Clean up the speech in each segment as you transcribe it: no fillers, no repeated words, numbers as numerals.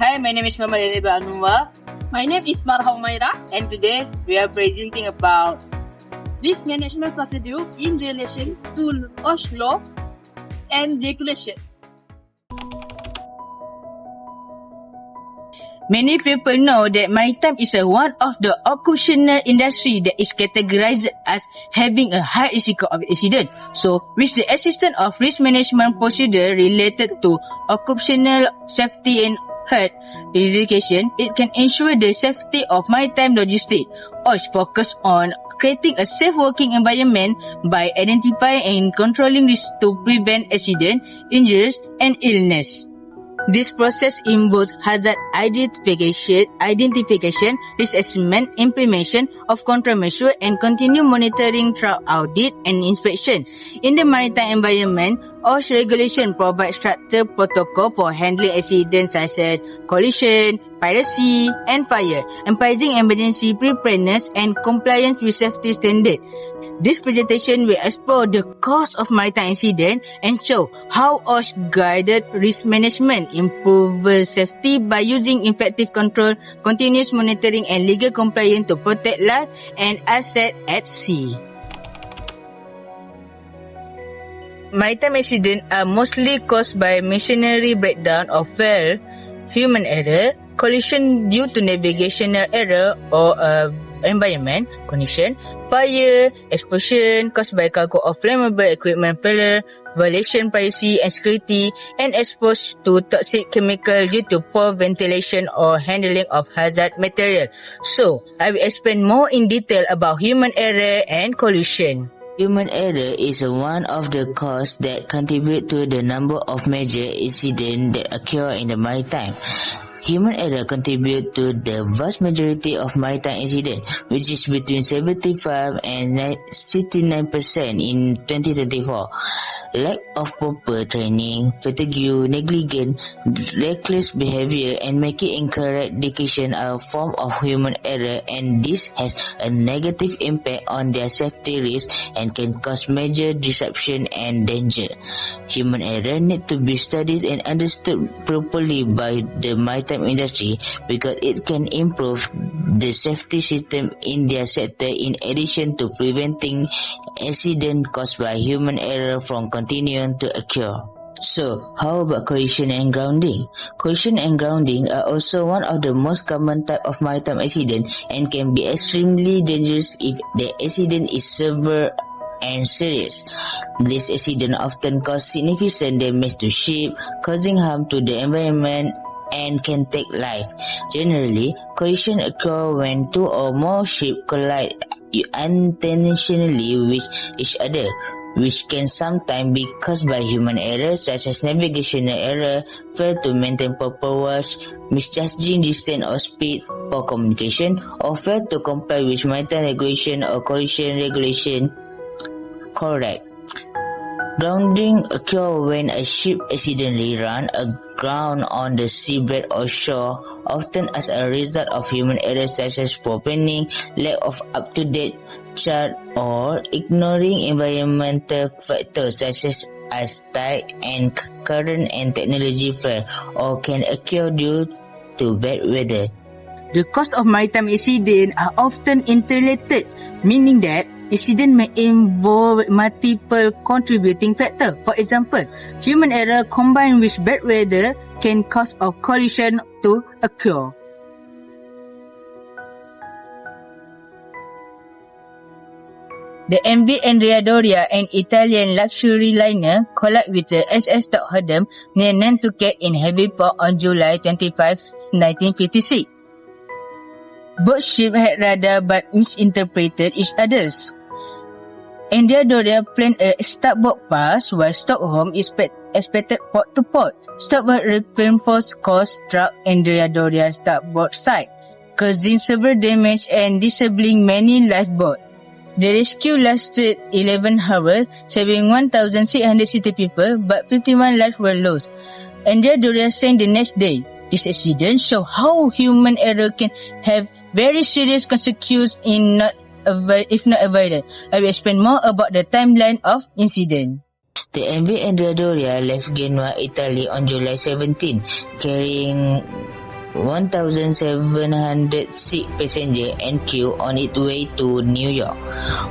Hi, my name is Muhammad Anwar, My name is Marha Umaira. and today we are presenting about Risk management procedure in relation to OSH law and regulation. Many people know that maritime is one of the occupational industry that is categorized as having a high risk of accident. So, with the assistance of risk management procedure related to occupational safety and health education, it can ensure the safety of maritime logistics. OSH focus on creating a safe working environment by identifying and controlling risks to prevent accident, injuries, and illness. This process involves hazard identification, risk assessment, implementation of countermeasures, and continued monitoring through audit and inspection. In the maritime environment, OSH regulation provides structured protocol for handling accidents such as collision, piracy, and fire, emphasizing emergency preparedness and compliance with safety standards. This presentation will explore the cause of maritime incident and show how OSH guided risk management improves safety by using effective control, continuous monitoring, and legal compliance to protect life and assets at sea. Maritime accidents are mostly caused by machinery breakdown or failure, human error, collision due to navigational error or environment condition, fire, explosion caused by cargo or flammable equipment failure, violation privacy and security, and exposed to toxic chemical due to poor ventilation or handling of hazard material. So, I will explain more in detail about human error and collision. Human error is one of the causes that contribute to the number of major incidents that occur in the maritime. Human error contributes to the vast majority of maritime incidents, which is between 75 and 69% in 2024. Lack of proper training, fatigue, negligence, reckless behavior, and making incorrect decisions are a form of human error, and this has a negative impact on their safety risk and can cause major disruption and danger. Human error need to be studied and understood properly by the maritime industry because it can improve the safety system in their sector in addition to preventing accidents caused by human error from continuing to occur. So, how about collision and grounding? Collision and grounding are also one of the most common type of maritime accident and can be extremely dangerous if the accident is severe and serious. This accident often cause significant damage to ship, causing harm to the environment and can take life. Generally, collision occur when two or more ships collide unintentionally with each other, which can sometimes be caused by human errors such as navigational error, failure to maintain proper watch, misjudging distance or speed, poor communication, or failure to comply with maritime regulation or collision regulation. Correct. Grounding occurs when a ship accidentally runs aground on the seabed or shore, often as a result of human errors such as poor planning, lack of up-to-date chart, or ignoring environmental factors such as tide and current and technology failure, or can occur due to bad weather. The cause of maritime accidents are often interrelated, meaning that accident may involve multiple contributing factors. For example, human error combined with bad weather can cause a collision to occur. The MV Andrea, an Italian luxury liner, collided with the SS Stockholm near Nantucket in heavy fog on July 25, 1956. Both ships had radar but misinterpreted each other's. Andrea planned a starboard pass while Stockholm expected port to port. Starboard reinforced course struck Andrea's starboard side, causing severe damage and disabling many lifeboats. The rescue lasted 11 hours, saving 1,660 people, but 51 lives were lost. Andrea sank the next day. This accident shows how human error can have very serious consequences if not avoided. I will explain more about the timeline of incident. The MV Andrea left Genoa, Italy on July 17, carrying 1,706 passengers and crew on its way to New York.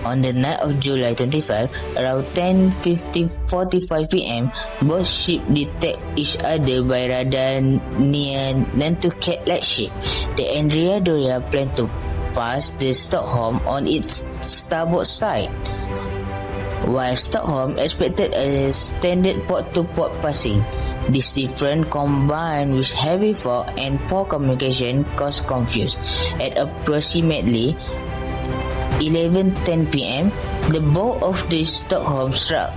On the night of July 25, around 10:45 p.m., both ships detect each other by radar near Nantucket Lightship. The Andrea Doria planned to pass the Stockholm on its starboard side, while Stockholm expected a standard port-to-port passing. This difference, combined with heavy fog and poor communication, caused confusion. At approximately 11:10 p.m., the bow of the Stockholm struck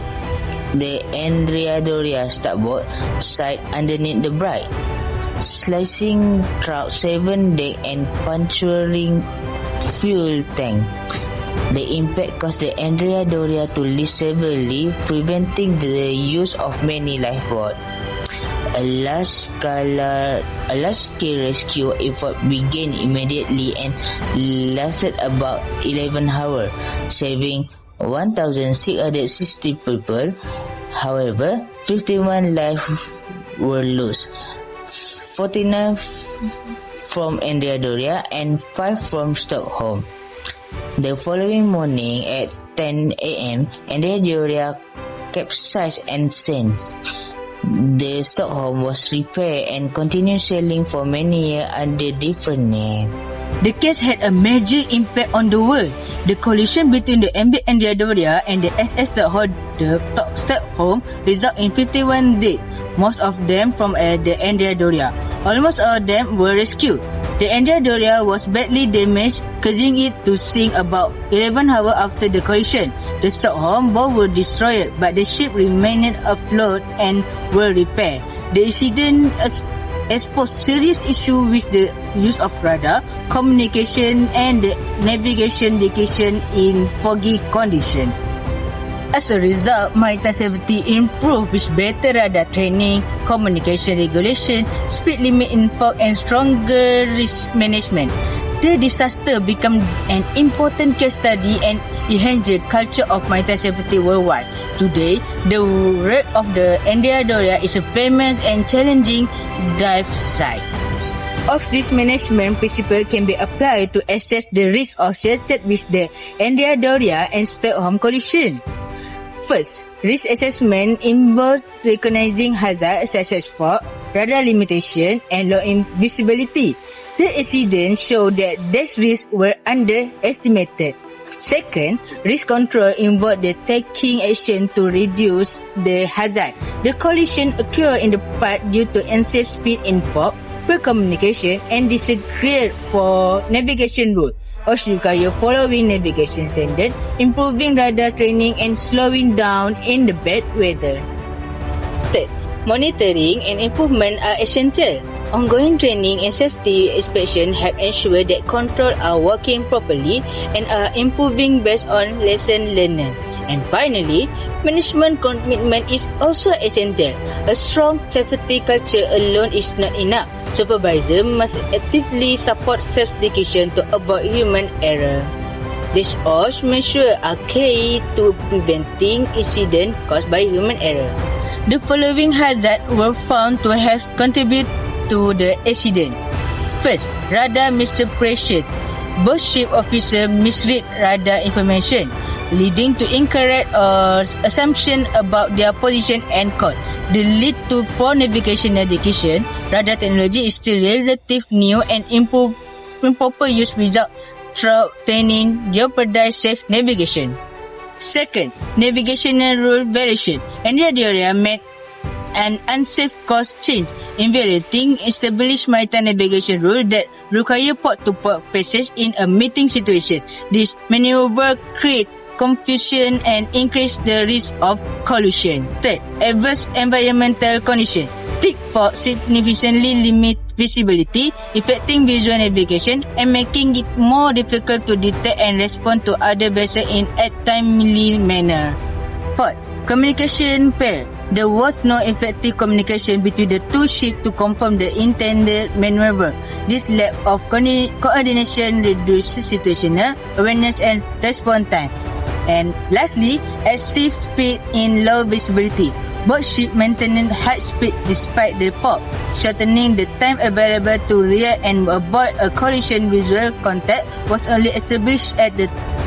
the Andrea Doria starboard side underneath the Bride, slicing through 7 deck and puncturing fuel tank. The impact caused the Andrea Doria to leak severely, preventing the use of many lifeboats. A large-scale rescue effort began immediately and lasted about 11 hours, saving 1,660 people. However, 51 lives were lost, 49 from Andrea Doria and 5 from Stockholm. The following morning at 10 a.m., Andrea Doria capsized and sank. The Stockholm was repaired and continued sailing for many years under different names. The case had a major impact on the world. The collision between the MV Andrea Doria and the SS Stockholm resulted in 51 dead, most of them from the Andrea Doria. Almost all of them were rescued. The Andrea Doria was badly damaged, causing it to sink about 11 hours after the collision. The Stockholm both were destroyed, but the ship remained afloat and were repaired. The incident exposed serious issues with the use of radar, communication, and the navigation dedication in foggy conditions. As a result, maritime safety improved with better radar training, communication regulation, speed limit in fog, and stronger risk management. The disaster became an important case study and enhanced the culture of maritime safety worldwide. Today, the wreck of the Andrea Doria is a famous and challenging dive site. Of risk management principles can be applied to assess the risk associated with the Andrea Doria and Stockholm collision. First, risk assessment involves recognizing hazards such as fog, radar limitation, and low visibility. The incident showed that these risks were underestimated. Second, risk control involved the taking action to reduce the hazard. The collision occurred in the part due to unsafe speed in fog, poor communication, and disregard for navigation rules. Also require following navigation standards, improving radar training, and slowing down in the bad weather. Third, monitoring and improvement are essential. Ongoing training and safety inspection help ensure that controls are working properly and are improving based on lessons learned. And finally, management commitment is also essential. A strong safety culture alone is not enough. Supervisors must actively support self-education to avoid human error. These all measures are key to preventing incidents caused by human error. The following hazards were found to have contributed to the accident. First, radar misapprehension. Both ship officers misread radar information, leading to incorrect assumption about their position and course. This lead to poor navigation education. Radar technology is still relatively new and improper use without thorough training jeopardize safe navigation. Second, navigational rule violation. Andrea Doria made an unsafe course change in violating established maritime navigation rules that require port-to-port passage in a meeting situation. This maneuver creates confusion and increase the risk of collision. Third, adverse environmental conditions. Thick fog significantly limit visibility, affecting visual navigation and making it more difficult to detect and respond to other vessels in a timely manner. Fourth, communication failure. There was no effective communication between the two ships to confirm the intended maneuver. This lack of coordination reduces situational awareness and response time. And lastly, excessive speed in low visibility. Both ship maintained high speed despite the fog, shortening the time available to react and avoid a collision. Visual contact was only established at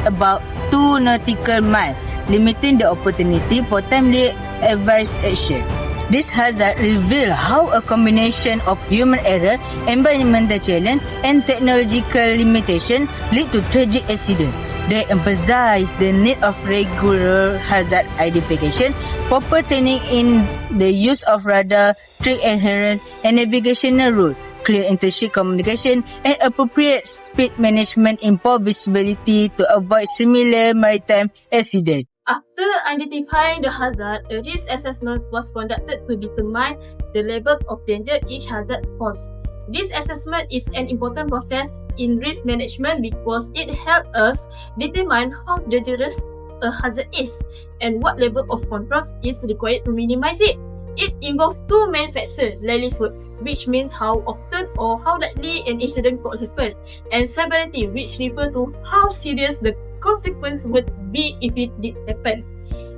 about 2 nautical miles, limiting the opportunity for timely advice action. This hazard revealed how a combination of human error, environmental challenge, and technological limitation lead to tragic accidents. They emphasize the need of regular hazard identification, proper training in the use of radar, strict adherence, and navigational rules, clear intership communication, and appropriate speed management improve visibility to avoid similar maritime accidents. After identifying the hazard, a risk assessment was conducted to determine the level of danger each hazard poses. This assessment is an important process in risk management because it helps us determine how dangerous a hazard is and what level of control is required to minimize it. It involves two main factors: likelihood, which means how often or how likely an incident could happen, and severity, which refers to how serious the consequence would be if it did happen.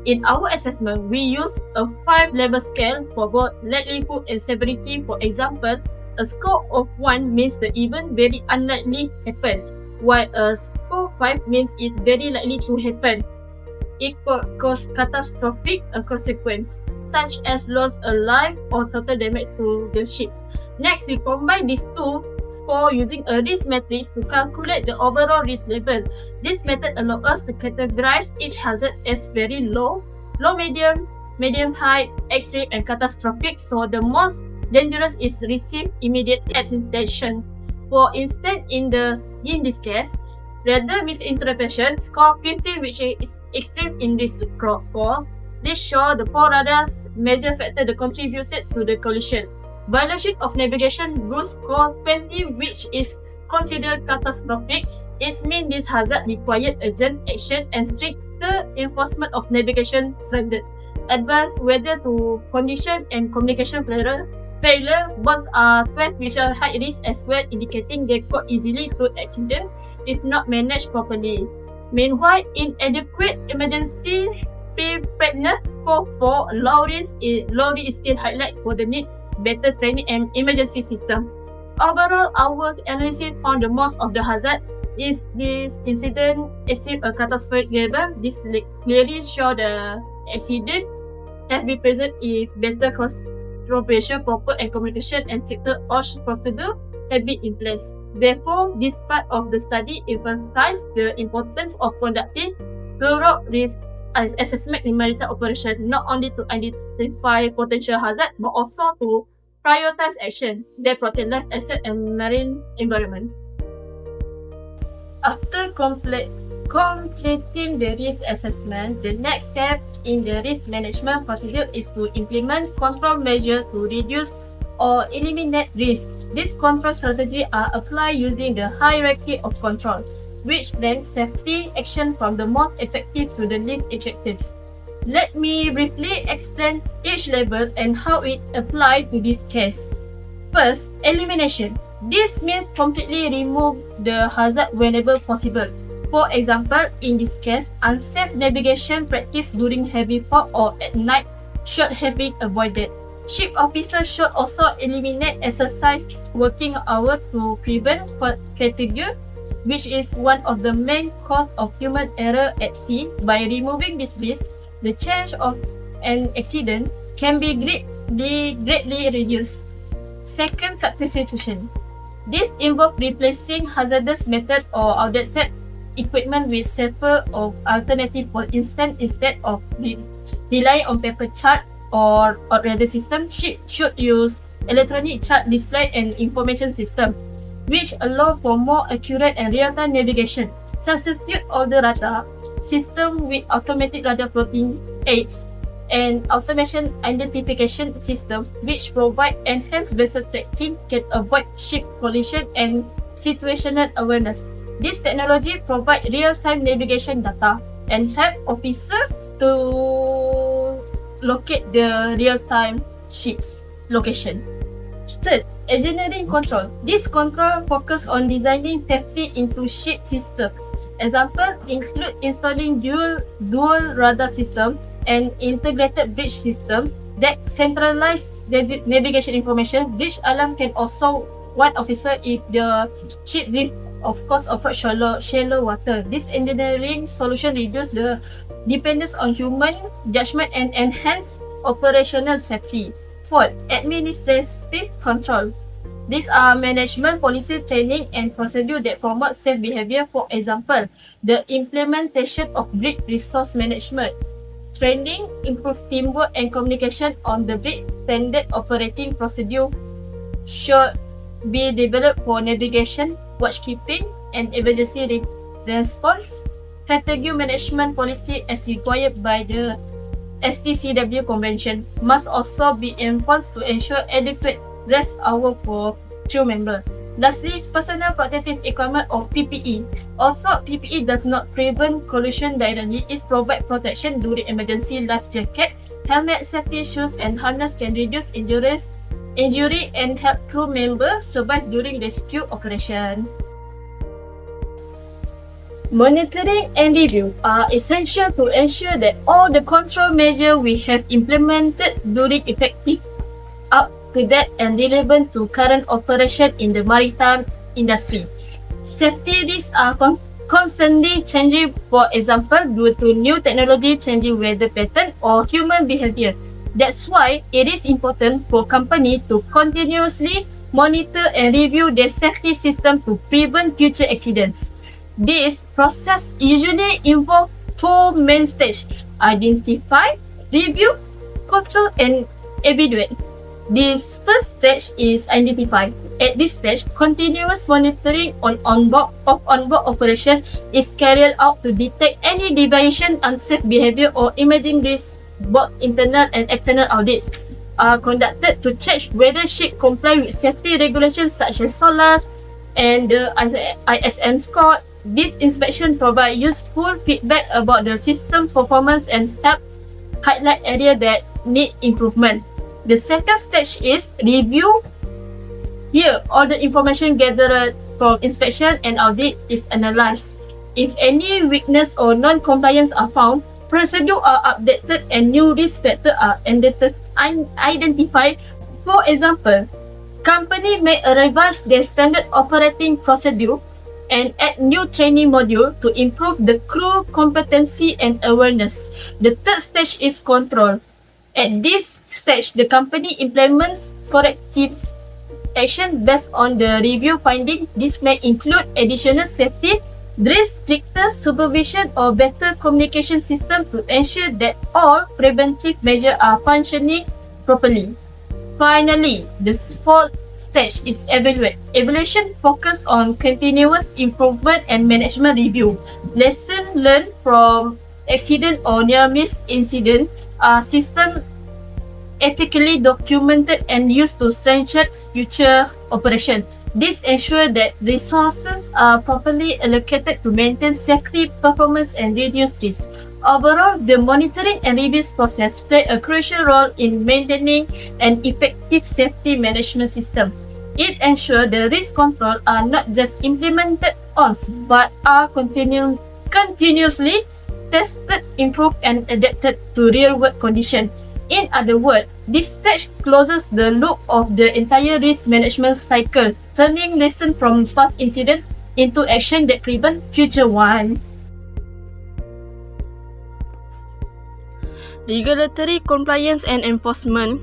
In our assessment, we use a 5-level scale for both likelihood and severity. For example, a score of 1 means the event very unlikely happen, while a score 5 means it very likely to happen. It could cause catastrophic consequence, such as loss of life or total damage to the ships. Next, we combine these two scores using a risk matrix to calculate the overall risk level. This method allows us to categorize each hazard as very low, medium, high, extreme, and catastrophic. So the most dangerous is receive immediate attention. For instance, in this case, radar misinterpretation score 15, which is extreme in this scores. This shows the 4 radars major factor that contributed to the collision. Violation of navigation rules score 20, which is considered catastrophic. It means this hazard required urgent action and stricter enforcement of navigation standards. Advanced weather to condition and communication failure both are threats which are high risk as well, indicating they could easily cause accident if not managed properly. Meanwhile, inadequate emergency preparedness for low risk is still highlight for the need better training and emergency system. Overall, our analysis found the most of the hazard is this incident achieved a catastrophic level. This clearly show the accident has been present if better cooperation, proper and communication, and stricter OSH procedure have been in place. Therefore, this part of the study emphasized the importance of conducting thorough risk assessment in maritime operation, not only to identify potential hazards, but also to prioritize action that protect life, asset, and marine environment. After completing the risk assessment, the next step in the risk management procedure is to implement control measures to reduce or eliminate risk. These control strategies are applied using the hierarchy of control, which ranks safety action from the most effective to the least effective. Let me briefly explain each level and how it applies to this case. First, elimination. This means completely remove the hazard whenever possible. For example, in this case, unsafe navigation practice during heavy fog or at night should have been avoided. Ship officers should also eliminate exercise working hours to prevent fatigue, which is one of the main causes of human error at sea. By removing this risk, the chance of an accident can be greatly reduced. Second, substitution. This involves replacing hazardous method or outdated equipment with safer or alternative. For instance, instead of relying on paper chart or radar system, ships should use electronic chart display and information system, which allow for more accurate and real-time navigation. Substitute older radar system with automatic radar plotting aids and automation identification system, which provide enhanced vessel tracking, can avoid ship collision and situational awareness. This technology provides real-time navigation data and help officers to locate the real-time ship's location. Third, engineering control. This control focus on designing safety into ship systems. Example include installing dual radar system and integrated bridge system. that centralize the navigation information. Reach alarm can also one officer if the ship drift, of course, avoid shallow water. This engineering solution reduce the dependence on human judgment and enhance operational safety. 4. Administrative control. These are management policies, training, and procedure that promote safe behavior. For example, the implementation of bridge resource management. Training, improve teamwork and communication on the bridge. Standard operating procedure should be developed for navigation, watchkeeping, and emergency response. Fatigue management policy as required by the STCW Convention must also be enforced to ensure adequate rest hour for crew member. Lastly, personal protective equipment or PPE. Although PPE does not prevent collision directly, it provides protection during emergency. Life jacket, helmet, safety shoes, and harness can reduce injury and help crew members survive during rescue operation. Monitoring and review are essential to ensure that all the control measures we have implemented during effective up to date and relevant to current operation in the maritime industry. Safety risks are constantly changing, for example, due to new technology, changing weather pattern, or human behavior. That's why it is important for companies to continuously monitor and review their safety system to prevent future accidents. This process usually involves 4 main stages: identify, review, control, and evaluate. This first stage is identify. At this stage, continuous monitoring of onboard operation is carried out to detect any deviation, unsafe behavior, or emerging risks. Both internal and external audits are conducted to check whether ship comply with safety regulations such as SOLAS and the ISM score. This inspection provides useful feedback about the system performance and help highlight areas that need improvement. The second stage is review. Here, all the information gathered from inspection and audit is analyzed. If any weakness or non-compliance are found, procedures are updated and new risk factors are identified. For example, company may revise their standard operating procedure and add new training module to improve the crew competency and awareness. The third stage is control. At this stage, the company implements corrective action based on the review finding. This may include additional safety drills, stricter supervision, or better communication system to ensure that all preventive measures are functioning properly. Finally, the fourth stage is evaluate. Evaluation focuses on continuous improvement and management review. Lessons learned from accident or near-miss incident are systematically documented and used to strengthen future operation. This ensures that resources are properly allocated to maintain safety, performance, and reduce risk. Overall, the monitoring and review process play a crucial role in maintaining an effective safety management system. It ensures the risk control are not just implemented once, but are continuously tested, improved, and adapted to real-world conditions. In other words, this stage closes the loop of the entire risk management cycle, turning lessons from past incidents into action that prevent future ones. Regulatory compliance and enforcement,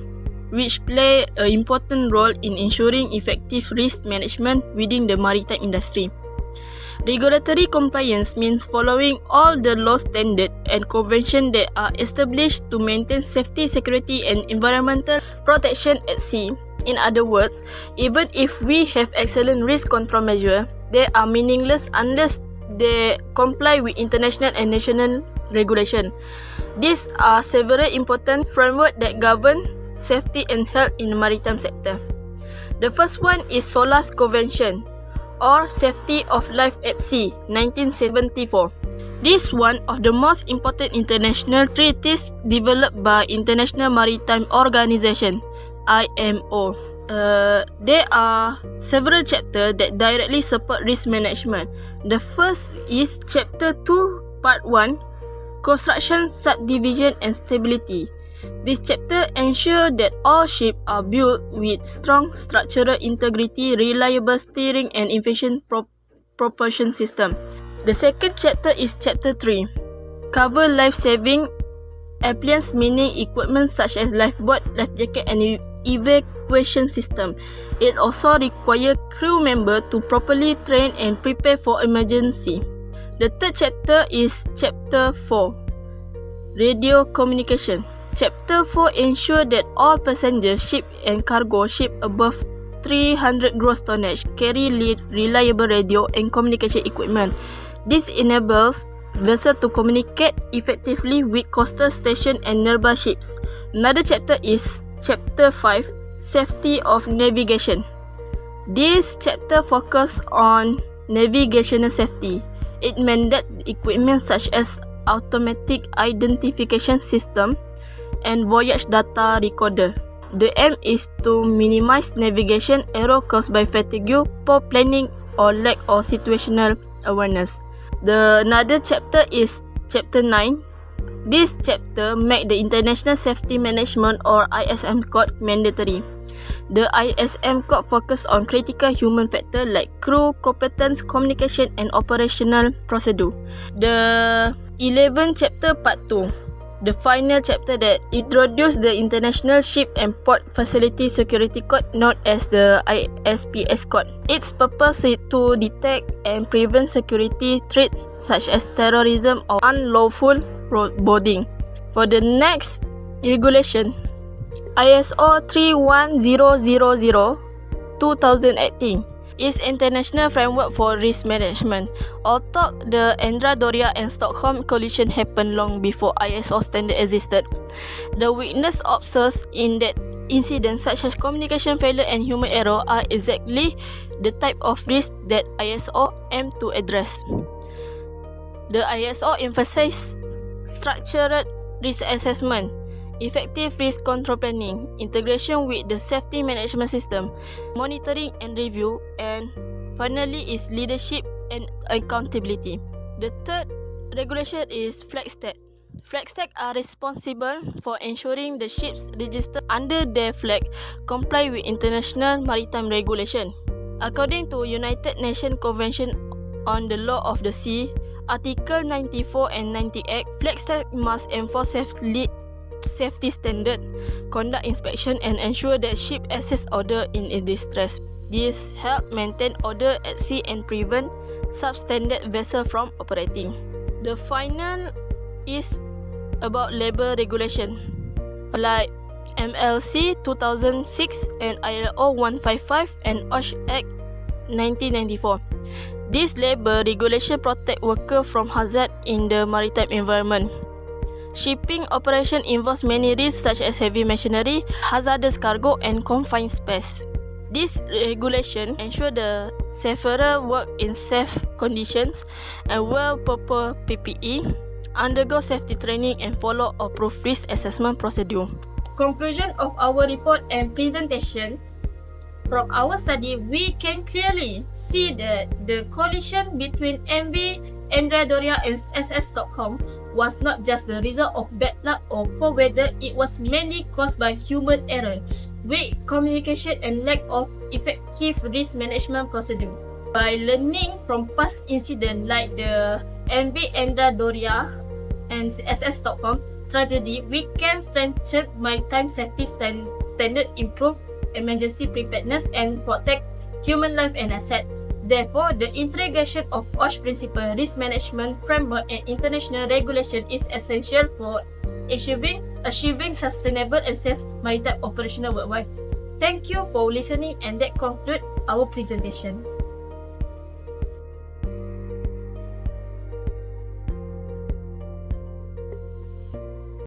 which play an important role in ensuring effective risk management within the maritime industry. Regulatory compliance means following all the law standards and conventions that are established to maintain safety, security, and environmental protection at sea. In other words, even if we have excellent risk control measures, they are meaningless unless they comply with international and national regulation. These are several important frameworks that govern safety and health in the maritime sector. The first one is SOLAS Convention, or Safety of Life at Sea, 1974. This is one of the most important international treaties developed by International Maritime Organization, IMO. There are several chapters that directly support risk management. The first is Chapter 2, Part 1, Construction, Subdivision and Stability. This chapter ensures that all ships are built with strong structural integrity, reliable steering, and efficient propulsion system. The second chapter is Chapter 3. Cover life-saving appliances, meaning equipment such as lifeboat, life jacket, and evacuation system. It also requires crew members to properly train and prepare for emergency. The third chapter is Chapter 4. Radio communication. Chapter 4 ensures that all passenger ship and cargo ship above 300 gross tonnage carry reliable radio and communication equipment. This enables vessels to communicate effectively with coastal stations and nearby ships. Another chapter is Chapter 5, Safety of Navigation. This chapter focuses on navigational safety. It mandates equipment such as automatic identification system and voyage data recorder. The aim is to minimize navigation error caused by fatigue, poor planning, or lack of situational awareness. Another chapter is Chapter 9. This chapter makes the International Safety Management or ISM code mandatory. The ISM code focuses on critical human factors like crew, competence, communication, and operational procedure. The 11th chapter, Part 2. The final chapter that introduces the International Ship and Port Facility Security Code, known as the ISPS code. Its purpose is to detect and prevent security threats such as terrorism or unlawful boarding. For the next regulation, ISO 31000-2018 is International Framework for Risk Management. Although the Andra Doria and Stockholm collision happened long before ISO standard existed, the weakness observed in that incident, such as communication failure and human error, are exactly the type of risk that ISO aims to address. The ISO emphasizes structured risk assessment, effective risk control planning, integration with the safety management system, monitoring and review, and finally is leadership and accountability. The third regulation is flag state. Flag states are responsible for ensuring the ships registered under their flag comply with international maritime regulation. According to United Nations Convention on the Law of the Sea, Article 94 and 98, flag states must enforce safety standard, conduct inspection, and ensure that ship access order in distress. This help maintain order at sea and prevent substandard vessel from operating. The final is about labor regulation, like MLC 2006 and ILO 155 and OSH Act 1994. This labor regulation protect workers from hazard in the maritime environment. Shipping operation involves many risks such as heavy machinery, hazardous cargo, and confined space. This regulation ensure the seafarer work in safe conditions and wear proper PPE, undergo safety training, and follow approved risk assessment procedure. Conclusion of our report and presentation. From our study, we can clearly see that the collision between MV Andra Doria and SS Stockholm was not just the result of bad luck or poor weather, it was mainly caused by human error, weak communication, and lack of effective risk management procedure. By learning from past incidents like the MV Andra Doria and SS Stockholm tragedy, we can strengthen maritime safety standard, improve emergency preparedness, and protect human life and assets. Therefore, the integration of OSH principle, risk management framework, and international regulation is essential for achieving sustainable and safe maritime operational worldwide. Thank you for listening, and that concludes our presentation.